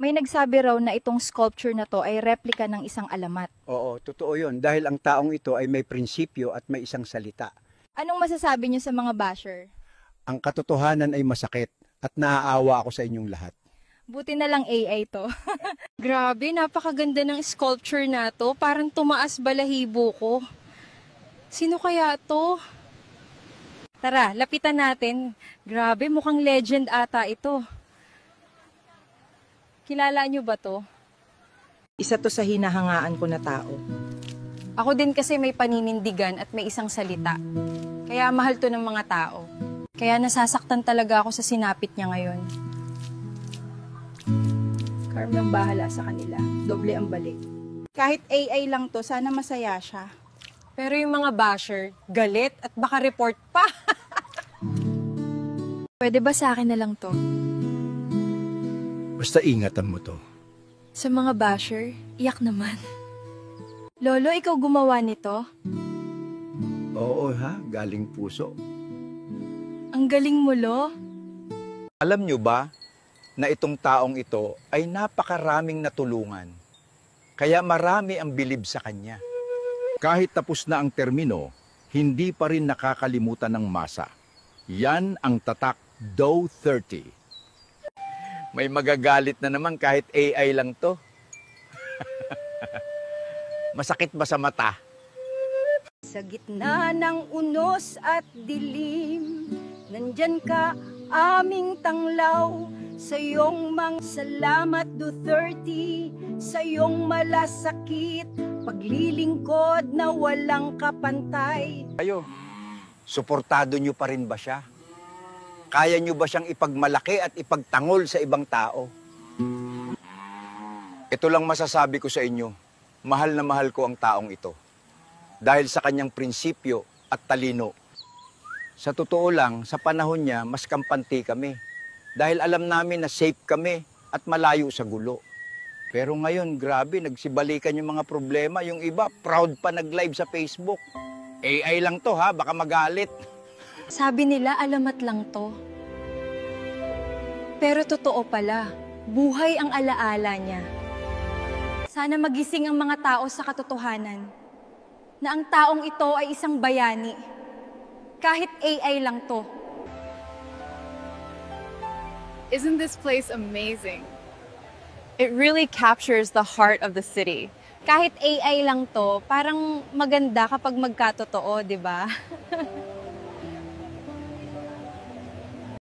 May nagsabi raw na itong sculpture na to ay replika ng isang alamat. Oo, totoo yun. Dahil ang taong ito ay may prinsipyo at may isang salita. Anong masasabi niyo sa mga basher? Ang katotohanan ay masakit at naaawa ako sa inyong lahat. Buti na lang AI to. Grabe, napakaganda ng sculpture na to. Parang tumaas balahibo ko. Sino kaya to? Tara, lapitan natin. Grabe, mukhang legend ata ito. Kilala niyo ba to? Isa to sa hinahangaan ko na tao. Ako din kasi may paninindigan at may isang salita. Kaya mahal to ng mga tao. Kaya nasasaktan talaga ako sa sinapit niya ngayon. Carmen bahala sa kanila. Doble ang balik. Kahit AI lang to, sana masaya siya. Pero yung mga basher, galit at baka report pa. Pwede ba sa akin na lang to? Basta ingatan mo to. Sa mga basher, iyak naman. Lolo, ikaw gumawa nito? Oo ha, galing puso. Ang galing mo, Lo. Alam nyo ba na itong taong ito ay napakaraming natulungan? Kaya marami ang bilib sa kanya. Kahit tapos na ang termino, hindi pa rin nakakalimutan ng masa. Yan ang tatak Dow 30. May magagalit na naman kahit AI lang to. Masakit ba sa mata? Sa gitna ng unos at dilim, nandyan ka, aming tanglaw. Sa iyong mga salamat, Duterte, sa iyong malasakit, paglilingkod na walang kapantay. Kayo, suportado nyo pa rin ba siya? Kaya nyo ba siyang ipagmalaki at ipagtangol sa ibang tao? Ito lang masasabi ko sa inyo, mahal na mahal ko ang taong ito. Dahil sa kanyang prinsipyo at talino. Sa totoo lang, sa panahon niya, mas kampante kami. Dahil alam namin na safe kami at malayo sa gulo. Pero ngayon, grabe, nagsibalikan yung mga problema. Yung iba, proud pa nag-live sa Facebook. AI lang to ha, baka magalit. Sabi nila, alamat lang to. Pero totoo pala, buhay ang alaala niya. Sana magising ang mga tao sa katotohanan na ang taong ito ay isang bayani. Kahit AI lang to. Isn't this place amazing? It really captures the heart of the city. Kahit AI lang to, parang maganda kapag magkatotoo, di ba?